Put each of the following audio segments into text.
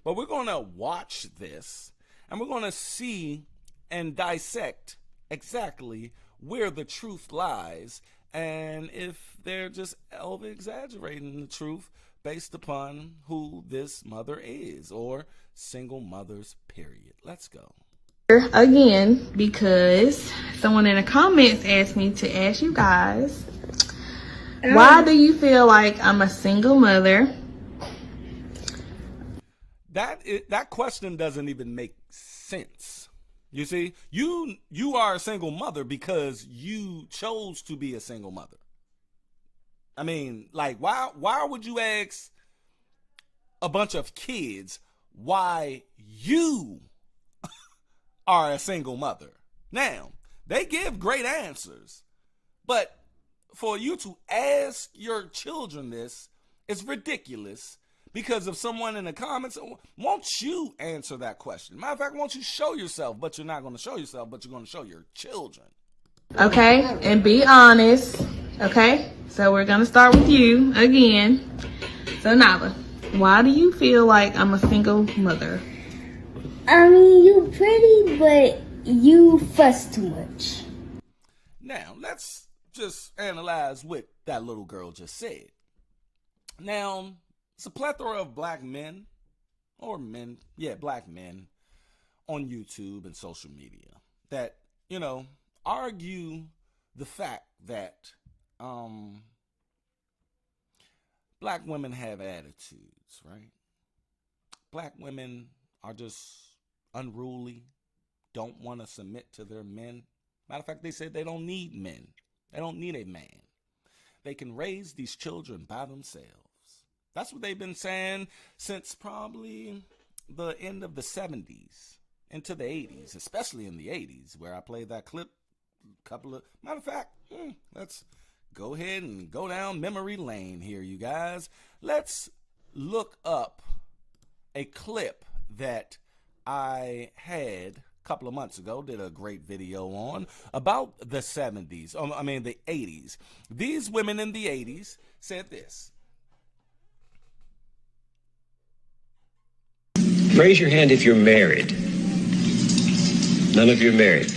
But we're going to watch this, and we're going to see and dissect exactly where the truth lies, and if they're just over exaggerating the truth based upon who this mother is, or single mothers, period. Let's go. Again, because someone in the comments asked me to ask you guys, why do you feel like I'm a single mother? That question doesn't even make sense. You see, you are a single mother because you chose to be a single mother. I mean, like, why would you ask a bunch of kids why you are a single mother? Now, they give great answers, but for you to ask your children this is ridiculous, because of someone in the comments. Won't you answer that question? Matter of fact, won't you show yourself? But you're not going to show yourself, but you're going to show your children. Okay, and be honest. Okay, so we're going to start with you again. So Nala, why do you feel like I'm a single mother? I mean, you pretty, but you fuss too much. Now, let's just analyze what that little girl just said. Now, it's a plethora of black men, or men, black men on YouTube and social media that, argue the fact that black women have attitudes, right? Black women are just unruly, don't want to submit to their men. Matter of fact, they said they don't need men. They don't need a man. They can raise these children by themselves. That's what they've been saying since probably the end of the 70s into the 80s, especially in the 80s, where I played that clip matter of fact, let's go ahead and go down memory lane here, you guys. Let's look up a clip that I had a couple of months ago, did a great video on, about the 70s, the 80s. These women in the 80s said this. Raise your hand if you're married. None of you are married.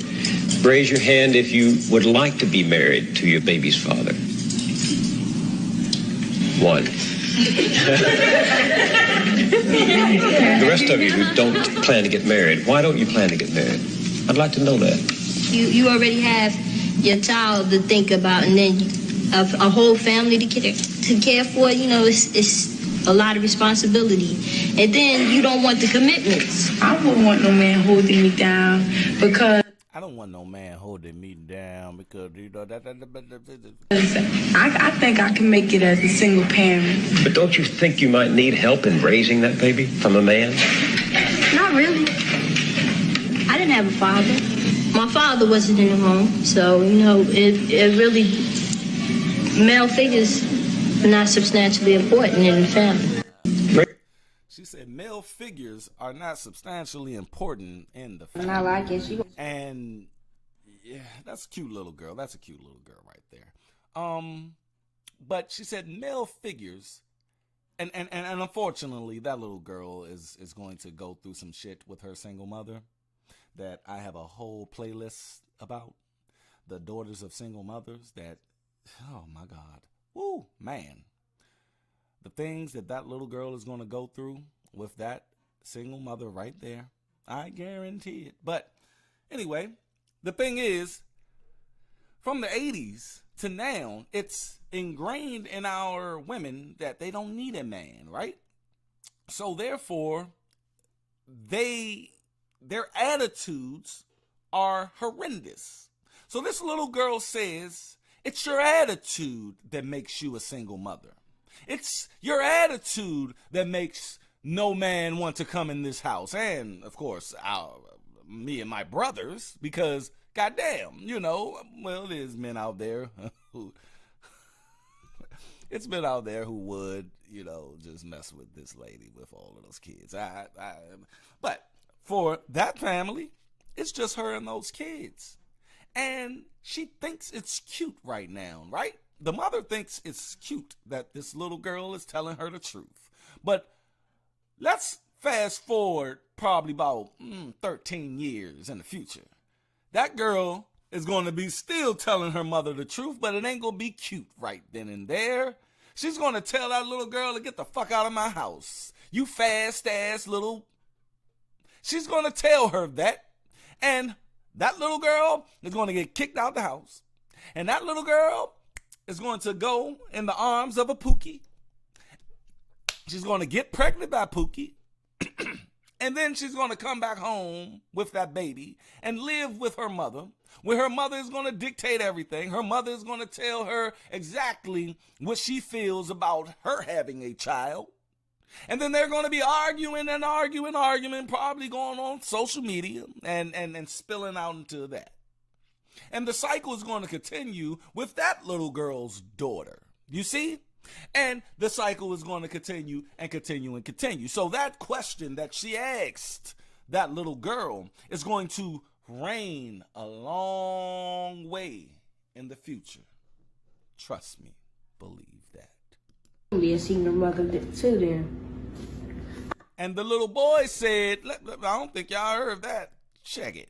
Raise your hand if you would like to be married to your baby's father. One. The rest of you who don't plan to get married, why don't you plan to get married? I'd like to know that. You already have your child to think about, and then a whole family to care for. It's a lot of responsibility. And then you don't want the commitments. I wouldn't want no man holding me down because... I don't want no man holding me down because, I think I can make it as a single parent. But don't you think you might need help in raising that baby from a man? Not really. I didn't have a father. My father wasn't in the home, so, it really... Male figures are not substantially important in the family. She said male figures are not substantially important in the family. No, I guess you. And yeah, that's a cute little girl. That's a cute little girl right there. But she said male figures, and unfortunately that little girl is going to go through some shit with her single mother that I have a whole playlist about. The daughters of single mothers that, oh my God. Woo, man. The things that little girl is going to go through with that single mother right there, I guarantee it. But anyway, the thing is, from the 80s to now, it's ingrained in our women that they don't need a man, right? So therefore, their attitudes are horrendous. So this little girl says, it's your attitude that makes you a single mother. It's your attitude that makes no man want to come in this house. And, of course, me and my brothers, because, goddamn, there's men out there who... It's men out there who would, just mess with this lady with all of those kids. But for that family, it's just her and those kids. And she thinks it's cute right now, right? The mother thinks it's cute that this little girl is telling her the truth. But let's Fast forward probably about 13 years in the future. That girl is going to be still telling her mother the truth, but it ain't going to be cute right then and there. She's going to tell that little girl to get the fuck out of my house. You fast ass little. She's going to tell her that. And that little girl is going to get kicked out the house. And that little girl is going to go in the arms of a POOKIE. She's going to get pregnant by POOKIE. And then she's going to come back home with that baby and live with her mother, where her mother is going to dictate everything. Her mother is going to tell her exactly what she feels about her having a child. And then they're going to be arguing, probably going on social media and spilling out into that. And the cycle is going to continue with that little girl's daughter. You see? And the cycle is going to continue and continue and continue. So that question that she asked that little girl is going to reign a long way in the future. Trust me. Believe that. Be a single mother too then. And the little boy said, I don't think y'all heard that. Check it.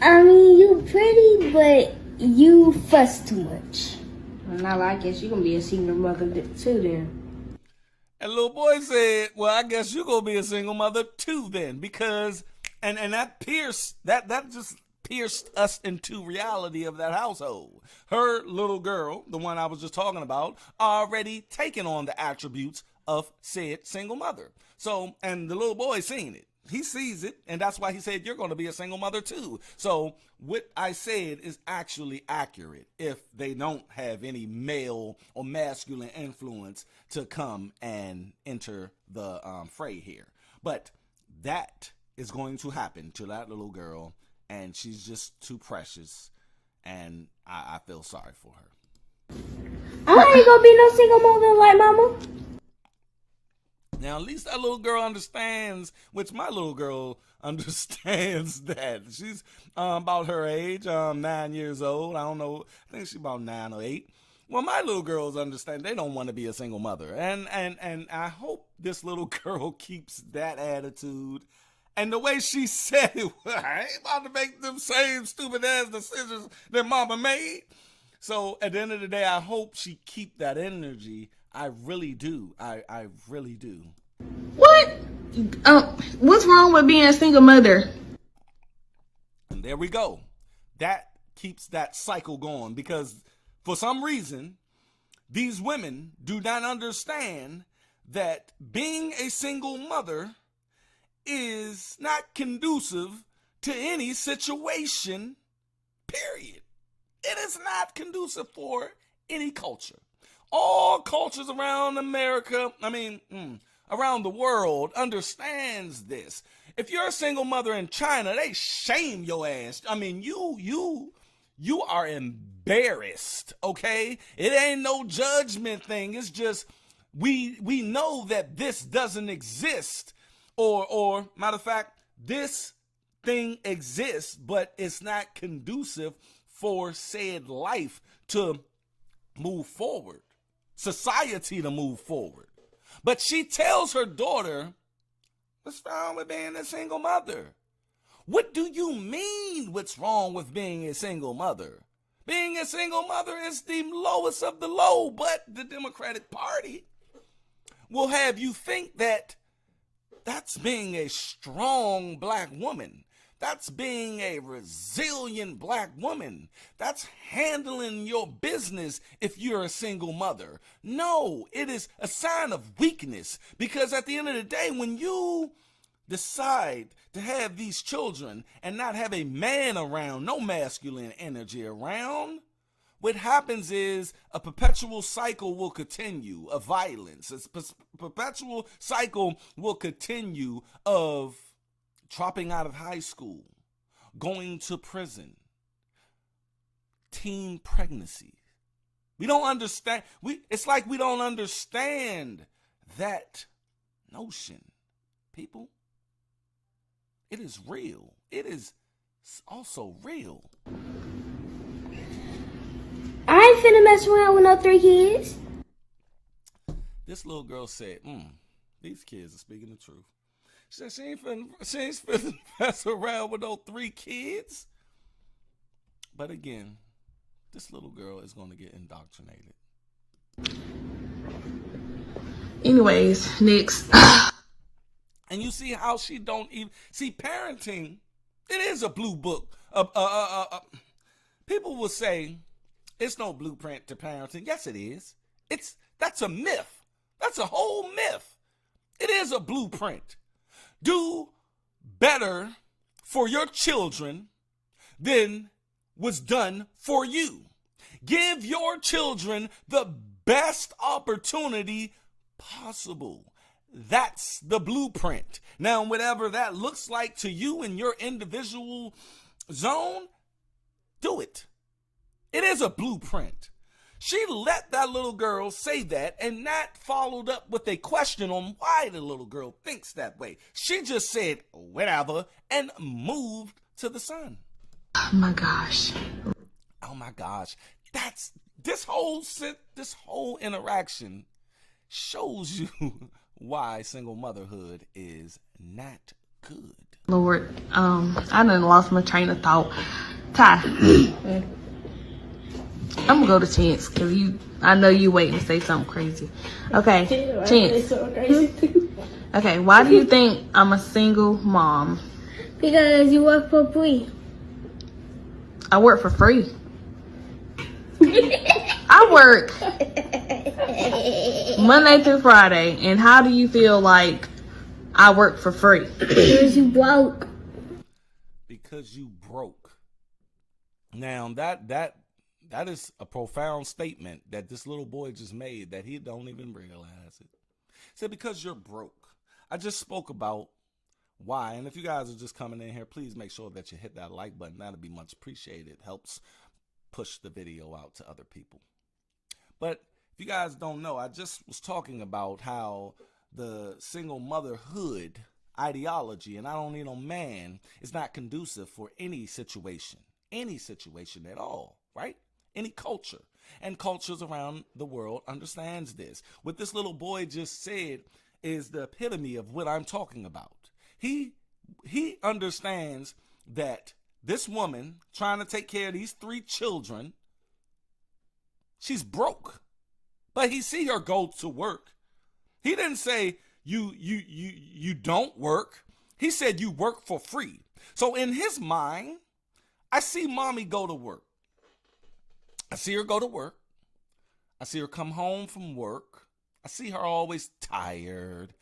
I mean, you pretty, but you fuss too much. And I guess you're going to be a single mother too then. And little boy said, well, I guess you're going to be a single mother too then. Because, and that just pierced us into reality of that household. Her little girl, the one I was just talking about, already taken on the attributes of said single mother. So, and the little boy seen it. He sees it, and that's why he said, you're going to be a single mother too. So what I said is actually accurate if they don't have any male or masculine influence to come and enter the fray here. But that is going to happen to that little girl, and she's just too precious, and I feel sorry for her. I ain't gonna be no single mother like mama. Now, at least that little girl understands, which my little girl understands that. She's about her age, 9 years old. I don't know. I think she's about 9 or 8. Well, my little girls understand they don't want to be a single mother. And I hope this little girl keeps that attitude. And the way she said it, well, I ain't about to make them same stupid ass decisions that mama made. So at the end of the day, I hope she keep that energy. I really do. I really do. What? What's wrong with being a single mother? And there we go. That keeps that cycle going because for some reason, these women do not understand that being a single mother is not conducive to any situation, period. It is not conducive for any culture. All cultures around America, around the world understands this. If you're a single mother in China, they shame your ass. You are embarrassed, okay? It ain't no judgment thing. It's just we know that this doesn't exist. Or matter of fact, this thing exists, but it's not conducive for said life to move forward. Society to move forward. But she tells her daughter, what's wrong with being a single mother? What do you mean what's wrong with being a single mother? Being a single mother is the lowest of the low, but the Democratic Party will have you think that that's being a strong black woman. That's being a resilient black woman. That's handling your business if you're a single mother. No, it is a sign of weakness because at the end of the day, when you decide to have these children and not have a man around, no masculine energy around, what happens is a perpetual cycle will continue of violence. A perpetual cycle will continue of dropping out of high school, going to prison, teen pregnancy. We don't understand. It's like we don't understand that notion, people. It is real. It is also real. I ain't finna mess around with no 3 kids. This little girl said, These kids are speaking the truth. She said she ain't finna mess around with those 3 kids. But again, this little girl is going to get indoctrinated. Anyways, next. And you see how she don't even see parenting. It is a blue book. People will say it's no blueprint to parenting. Yes, it is. That's a myth. That's a whole myth. It is a blueprint. Do better for your children than was done for you. Give your children the best opportunity possible. That's the blueprint. Now, whatever that looks like to you in your individual zone, do it. It is a blueprint. She let that little girl say that and not followed up with a question on why the little girl thinks that way. She just said whatever and moved to the son. Oh my gosh. Oh my gosh. That's this whole interaction shows you why single motherhood is not good. Lord, I done lost my train of thought. Ty, I'm gonna go to Chance because I know you waiting to say something crazy. Okay, Chance. Okay, why do you think I'm a single mom? Because you work for free. I work for free. I work Monday through Friday, and how do you feel like I work for free? Because you broke. Because you broke. Now that is a profound statement that this little boy just made that he don't even realize it. He said because you're broke. I just spoke about why, and if you guys are just coming in here, please make sure that you hit that like button. That'll be much appreciated. It helps push the video out to other people. But if you guys don't know, I just was talking about how the single motherhood ideology, and I don't need no man, is not conducive for any situation at all, right? Any culture. And cultures around the world understands this. What this little boy just said is the epitome of what I'm talking about. He understands that this woman trying to take care of these 3 children, she's broke. But he see her go to work. He didn't say you don't work. He said you work for free. So in his mind, I see mommy go to work. I see her go to work. I see her come home from work. I see her always tired.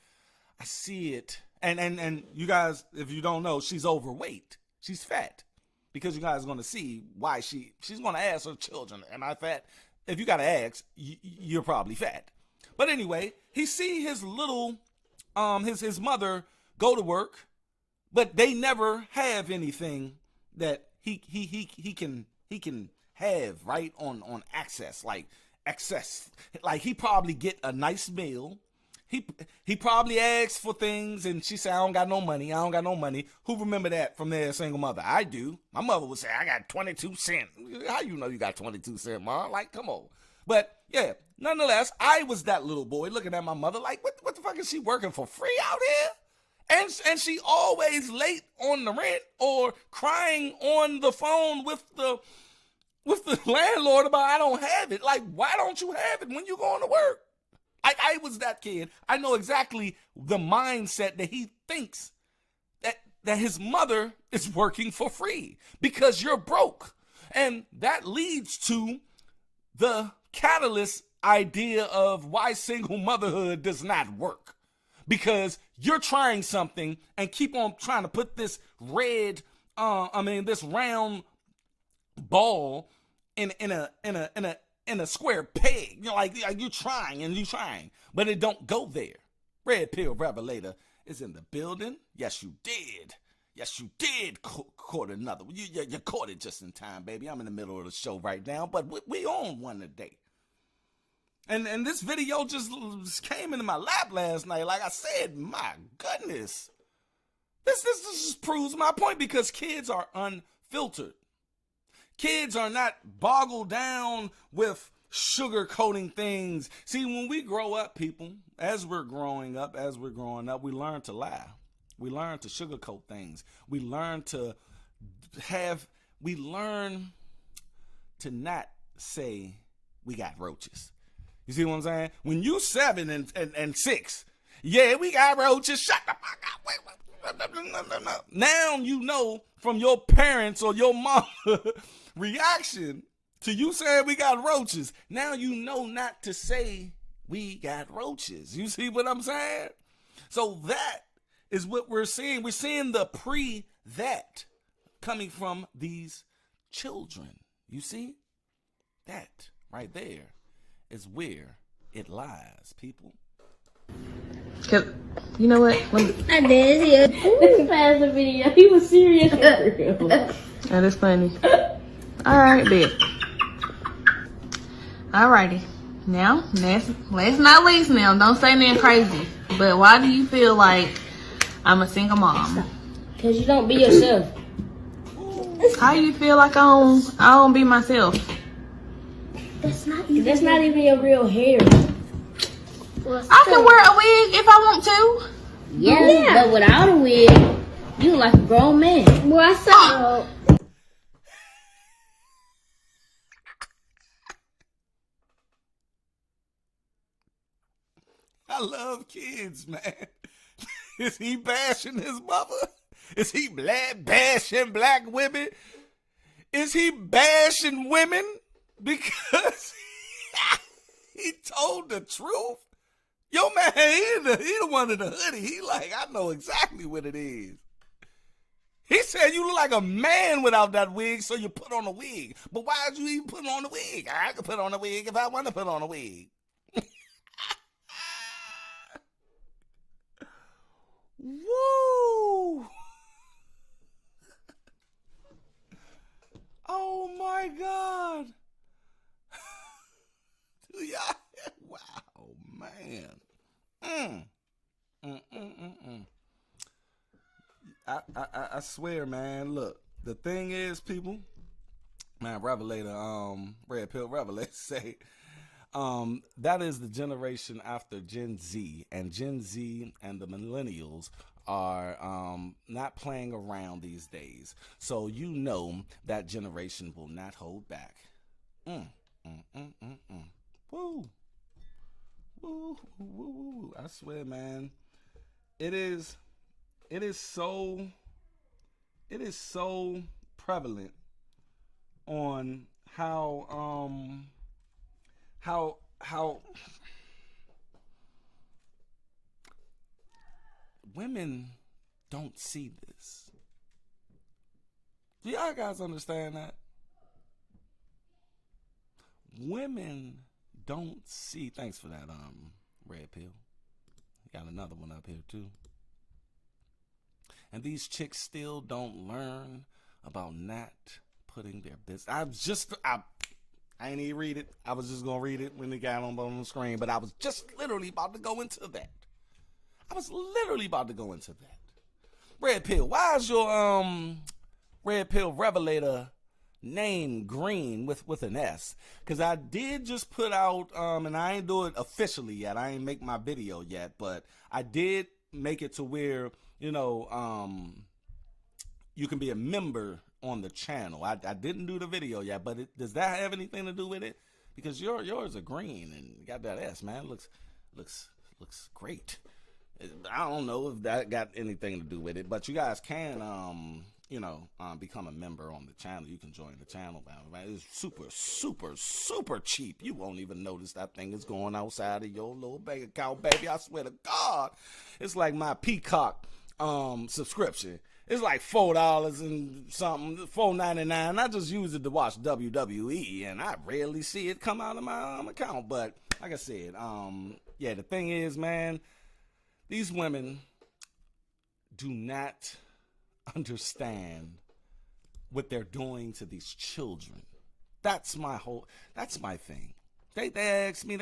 I see it. And you guys, if you don't know, she's overweight. She's fat. Because you guys are going to see why she's going to ask her children, am I fat? If you got to ask, you're probably fat. But anyway, he see his little, his mother go to work, but they never have anything that he can have, right, on access, like excess. Like he probably get a nice meal. He probably asks for things and she said, I don't got no money. Who remember that from their single mother? I do. My mother would say, I got 22 cents. How you know you got 22 cents, Mom? Like, come on. But yeah, nonetheless, I was that little boy looking at my mother like, what the fuck is she working for free out here? And she always late on the rent or crying on the phone with the landlord about I don't have it. Like, why don't you have it when you going to work? I was that kid. I know exactly the mindset that he thinks that his mother is working for free because you're broke. And that leads to the catalyst idea of why single motherhood does not work. Because you're trying something and keep on trying to put this this round ball in a square peg. You know, like you're trying, but it don't go there. Red Pill Revelator is in the building. Yes, you did. Caught another. You caught it just in time, baby. I'm in the middle of the show right now, but we on one today. And this video just came into my lap last night. Like I said, my goodness. This just proves my point because kids are unfiltered. Kids are not boggled down with sugarcoating things. See, when we grow up, people, as we're growing up, we learn to lie. We learn to sugarcoat things. We learn to not say we got roaches. You see what I'm saying? When you 7 and 6, yeah, we got roaches. Shut the fuck up. Wait. Now you know from your parents or your mom reaction to you saying we got roaches. Now you know not to say we got roaches. You see what I'm saying? So that is what we're seeing. We're seeing the that coming from these children. You see? That right there is where it lies, people. Cause you know what? I did. This past the video, he was serious. That is funny. All right, bet. Alrighty. Now, last not least now, don't say nothing crazy. But why do you feel like I'm a single mom? Because you don't be yourself. How you feel like I don't be myself? That's not even your real hair. I can wear a wig if I want to. Yeah, but without a wig, you like a grown man. What's up? I love kids, man. Is he bashing his mother? Is he bashing black women? Is he bashing women because he told the truth? Yo, man, he the one in the hoodie. He like, I know exactly what it is. He said you look like a man without that wig, so you put on a wig. But why did you even put on a wig? I could put on a wig if I want to put on a wig. Woo! Oh my God! Yeah. Wow, man. I swear, man. Look, the thing is, people. Man, Red Pill Revelator say. That is the generation after Gen Z, and Gen Z and the millennials are not playing around these days. So you know that generation will not hold back. Woo. Woo, woo, woo. I swear, man. It is so prevalent on how women don't see this. Do y'all guys understand that? Women don't see. Thanks for that, Red Pill. Got another one up here too. And these chicks still don't learn about not putting their business. I ain't even read it. I was just gonna read it when it got on the screen, but I was just literally about to go into that. Red Pill, why is your Red Pill Revelator name green with an S? Because I did just put out, and I ain't do it officially yet. I ain't make my video yet, but I did make it to where, you can be a member on the channel. I didn't do the video yet, but does that have anything to do with it? Because yours are green and you got that S, man. Looks great. I don't know if that got anything to do with it, but you guys can become a member on the channel. You can join the channel, man. It's super cheap. You won't even notice that thing is going outside of your little bank account, baby. I swear to God, it's like my Peacock subscription. It's like $4 and something, $4.99. I just use it to watch WWE, and I rarely see it come out of my account. But like I said, the thing is, man, these women do not understand what they're doing to these children. That's my thing. They ask me,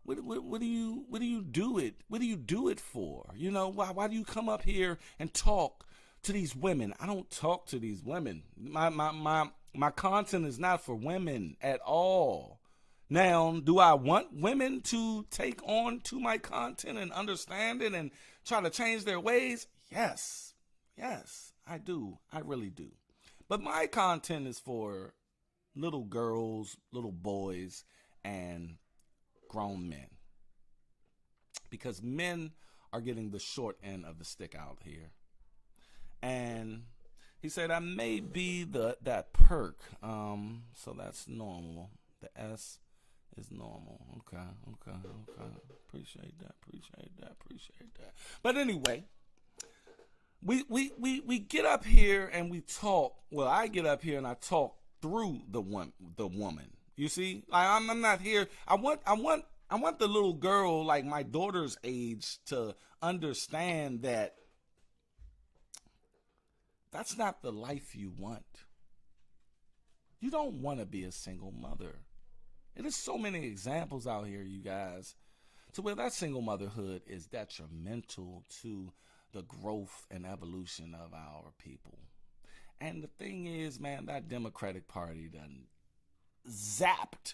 what do you do it? What do you do it for? Why do you come up here and talk to these women? I don't talk to these women. My content is not for women at all. Now, do I want women to take on to my content and understand it and try to change their ways? Yes. Yes, I do. I really do. But my content is for little girls, little boys, and grown men. Because men are getting the short end of the stick out here. And he said I may be that perk. So that's normal. The S is normal. Okay. Appreciate that. But anyway, we get up here and we talk. Well, I get up here and I talk through the woman. You see, like I'm not here. I want the little girl, like my daughter's age, to understand that that's not the life you want. You don't want to be a single mother. And there's so many examples out here, you guys, to where that single motherhood is detrimental to the growth and evolution of our people. And the thing is, man, that Democratic Party done zapped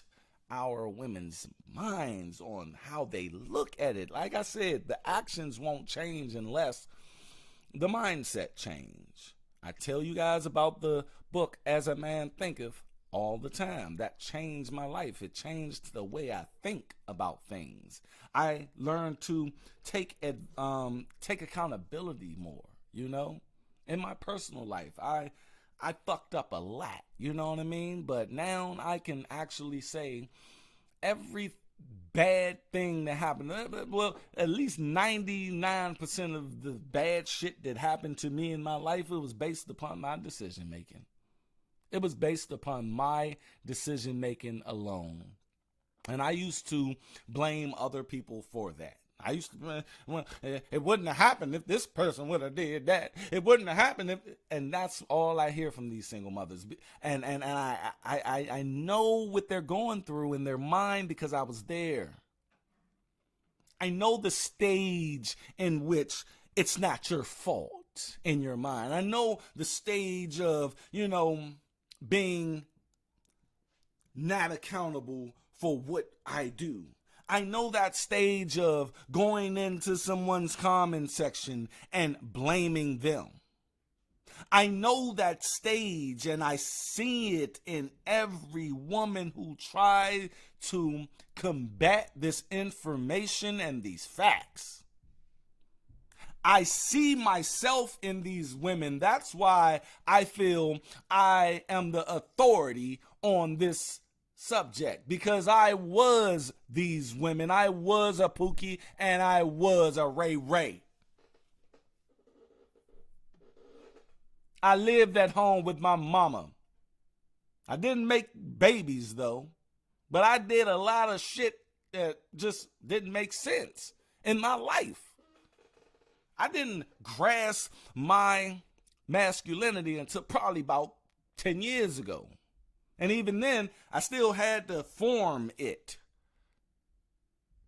our women's minds on how they look at it. Like I said, the actions won't change unless the mindset change. I tell you guys about the book As a Man Thinketh all the time. That changed my life. It changed the way I think about things. I learned to take accountability more, you know, in my personal life. I fucked up a lot, you know what I mean? But now I can actually say every bad thing that happened, well, at least 99% of the bad shit that happened to me in my life, it was based upon my decision making. It was based upon my decision making alone. And I used to blame other people for that. I used to, well, it wouldn't have happened if this person would have did that. It wouldn't have happened if, and that's all I hear from these single mothers. And I know what they're going through in their mind because I was there. I know the stage in which it's not your fault in your mind. I know the stage of, you know, being not accountable for what I do. I know that stage of going into someone's comment section and blaming them. I know that stage, and I see it in every woman who tries to combat this information and these facts. I see myself in these women. That's why I feel I am the authority on this subject, because I was these women. I was a POOKIE and I was a Ray. I lived at home with my mama. I didn't make babies though, but I did a lot of shit that just didn't make sense in my life. I didn't grasp my masculinity until probably about 10 years ago. And even then, I still had to form it.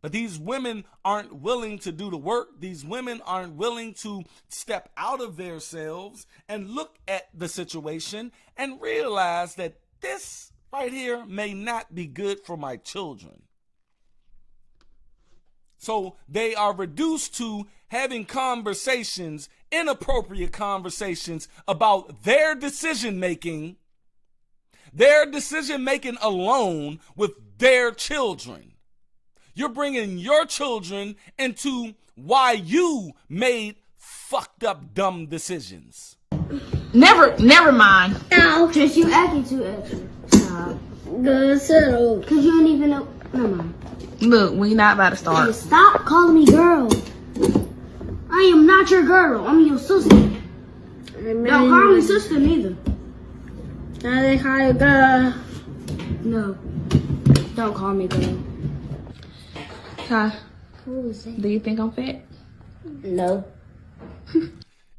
But these women aren't willing to do the work. These women aren't willing to step out of themselves and look at the situation and realize that this right here may not be good for my children. So they are reduced to having conversations, inappropriate conversations about their decision making alone with their children. You're bringing your children into why you made fucked up dumb decisions. Never mind. No, just you acting too extra. Stop. Good, settle. Cause you don't even know. Never mind. Look, we not about to start. Stop calling me girl. I am not your girl. I'm your sister. Don't call me sister neither. I call you girl. No. Don't call me girl. Kai, do you think I'm fat? No.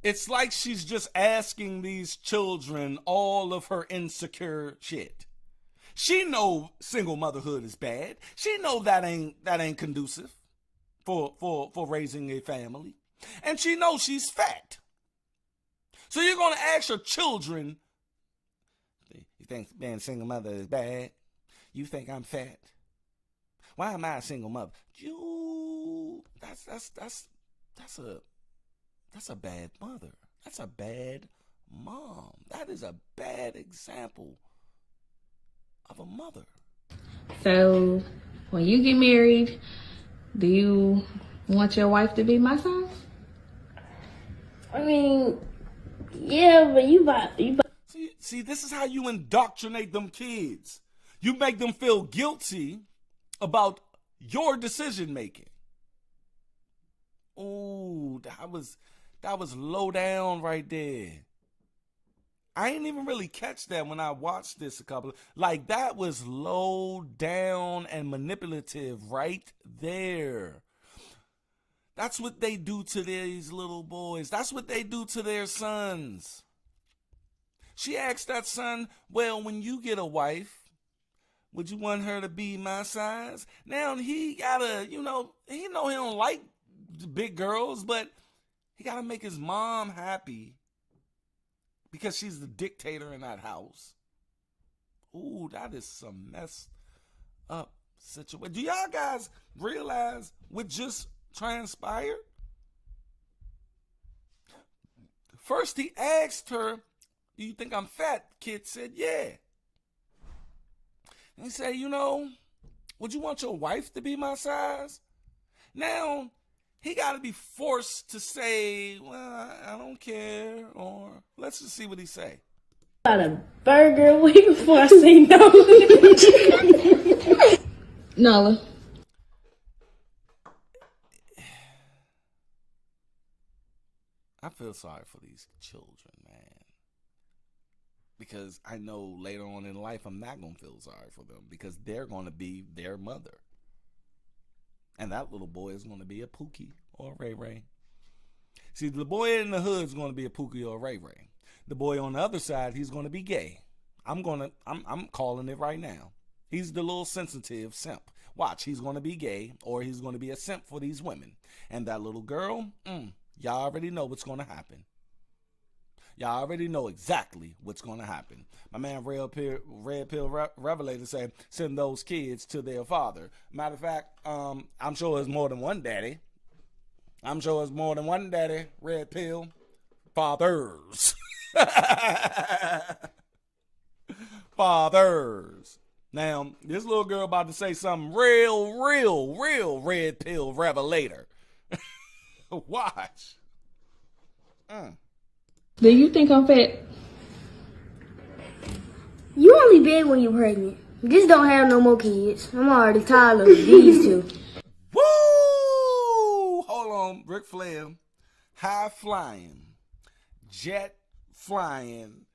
It's like she's just asking these children all of her insecure shit. She know single motherhood is bad. She know that ain't conducive for raising a family. And she knows she's fat. So you're going to ask your children, you think being a single mother is bad? You think I'm fat? Why am I a single mother? That's a bad mother. That's a bad mom. That is a bad example of a mother. So, when you get married, do you want your wife to be my size? I mean, yeah, but you buy. See, this is how you indoctrinate them kids. You make them feel guilty about your decision making. Ooh, that was low down right there. I ain't even really catch that when I watched this like that was low down and manipulative right there. That's what they do to these little boys. That's what they do to their sons. She asked that son, well, when you get a wife, would you want her to be my size? Now he gotta, he know he don't like big girls, but he gotta make his mom happy because she's the dictator in that house. Ooh, that is some messed up situation. Do y'all guys realize what just transpired? First he asked her, do you think I'm fat? Kid said, yeah. And he said, would you want your wife to be my size? Now, he got to be forced to say, well, I don't care, or let's just see what he say. Got a burger way before I say no. Nala. I feel sorry for these children, man. Because I know later on in life I'm not going to feel sorry for them because they're going to be their mother. And that little boy is going to be a Pookie or a Ray Ray. See, the boy in the hood is going to be a Pookie or a Ray Ray. The boy on the other side, he's going to be gay. I'm calling it right now. He's the little sensitive simp. Watch, he's going to be gay or he's going to be a simp for these women. And that little girl, y'all already know what's going to happen. Y'all already know exactly what's going to happen. My man Red Pill Revelator said, send those kids to their father. Matter of fact, I'm sure it's more than one daddy. Red Pill. Fathers. Fathers. Now, this little girl about to say something real Red Pill Revelator. Watch. Do you think I'm fat? You only big when you're pregnant. Just don't have no more kids. I'm already tired of these two. Woo! Hold on, Ric Flair. High flying, jet flying,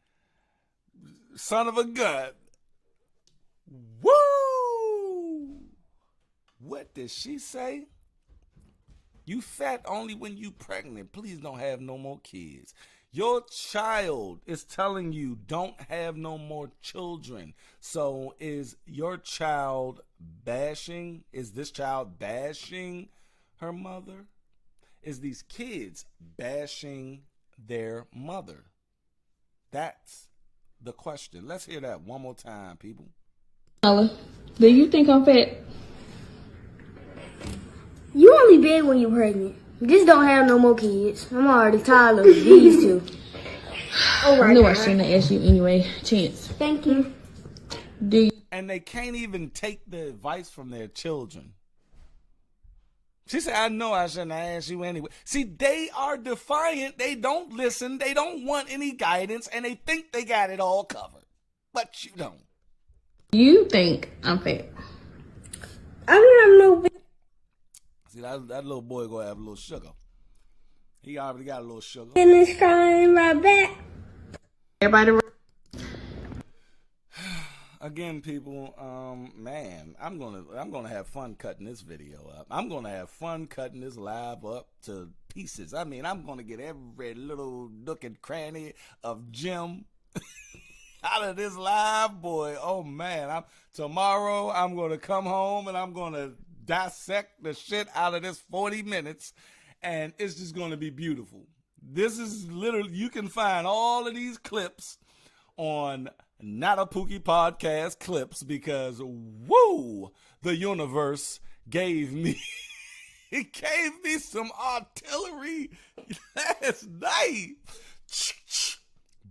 son of a gun. Woo! What did she say? You fat only when you pregnant. Please don't have no more kids. Your child is telling you don't have no more children. So is your child bashing? Is this child bashing her mother? Is these kids bashing their mother? That's the question. Let's hear that one more time, people. Nala, do you think I'm fat? You only big when you're pregnant. Just don't have no more kids. I'm already tired of these two. I knew I shouldn't have asked you anyway. Chance. Thank you. Do you? And they can't even take the advice from their children. She said, I know I shouldn't have asked you anyway. See, they are defiant. They don't listen. They don't want any guidance. And they think they got it all covered. But you don't. You think I'm fat? I don't have no. See, that little boy gonna have a little sugar. He already got a little sugar. And it's crying right back. Everybody. Again, people, man, I'm gonna have fun cutting this video up. I'm gonna have fun cutting this live up to pieces. I mean, I'm gonna get every little nook and cranny of Jim out of this live, boy. Oh man, tomorrow I'm gonna come home and I'm gonna dissect the shit out of this 40 minutes, and it's just gonna be beautiful. This is literally, you can find all of these clips on not a Pookie podcast clips because woo, the universe gave me it gave me some artillery last night.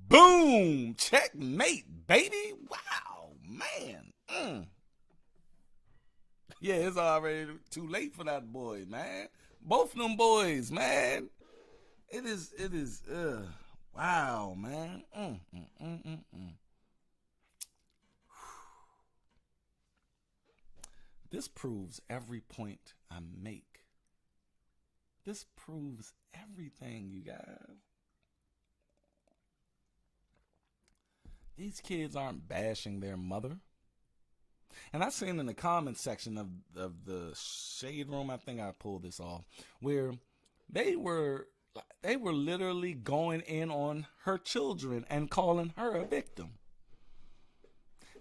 Boom, checkmate, baby. Wow, man. Yeah, it's already too late for that boy, man. Both of them boys, man. It is, wow, man. This proves every point I make. This proves everything, you guys. These kids aren't bashing their mother. And I seen in the comment section of the Shade Room, I think I pulled this off, where they were literally going in on her children and calling her a victim.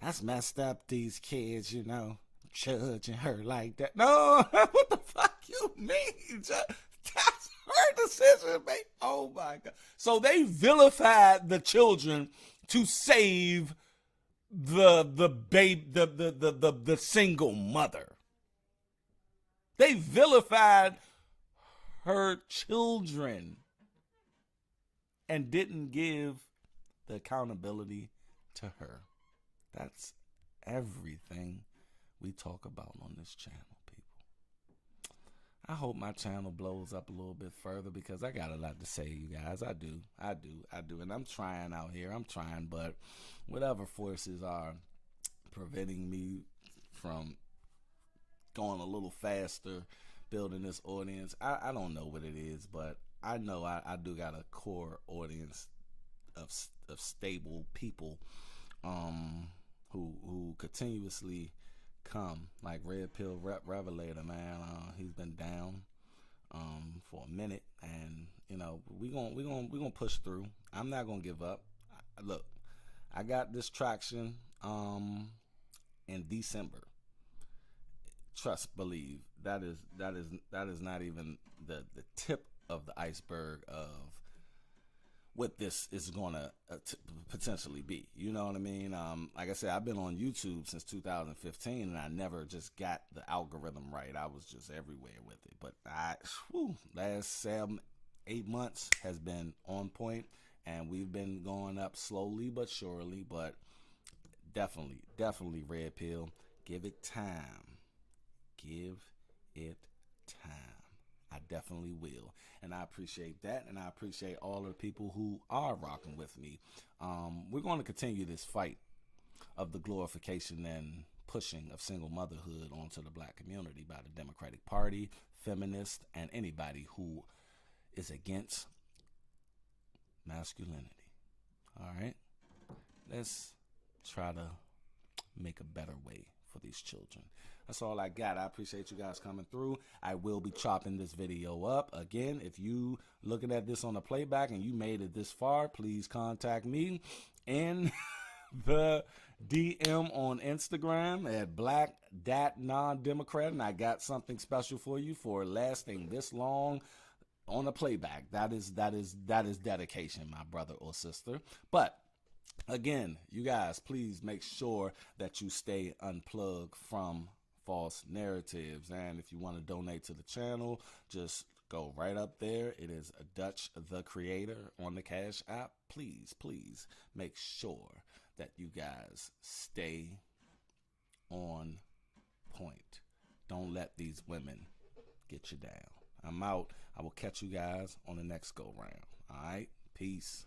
That's messed up, these kids, you know, judging her like that. No, what the fuck you mean? That's her decision, babe. Oh my God. So they vilified the children to save the single mother. They vilified her children and didn't give the accountability to her. That's everything we talk about on this channel, people. I hope my channel blows up a little bit further because I got a lot to say, you guys. I do. And I'm trying out here. But whatever forces are preventing me from going a little faster, building this audience, I don't know what it is, but I know I do got a core audience of stable people who continuously come, like Red Pill Revelator, man. He's been down for a minute, and you know we gonna push through. I'm not gonna give up. Look, I got this traction in December. Trust, believe. That is not even the tip of the iceberg of what this is gonna potentially be. You know what I mean? Like I said, I've been on YouTube since 2015, and I never just got the algorithm right. I was just everywhere with it. But last 7-8 months has been on point, and we've been going up slowly but surely. But definitely, Red Pill, give it time. Give it time. I definitely will. And I appreciate that. And I appreciate all the people who are rocking with me. We're going to continue this fight of the glorification and pushing of single motherhood onto the black community by the Democratic Party, feminists, and anybody who is against masculinity. All right? Let's try to make a better way for these children. That's all I got. I appreciate you guys coming through. I will be chopping this video up. Again, if you looking at this on the playback and you made it this far, please contact me in the DM on Instagram at black.non-democrat, and I got something special for you for lasting this long on the playback. That is dedication, my brother or sister. But again, you guys, please make sure that you stay unplugged from false narratives. And if you want to donate to the channel, just go right up there. It is a Dutch the Creator on the Cash App. Please make sure that you guys stay on point. Don't let these women get you down. I'm out. I will catch you guys on the next go round. All right? Peace.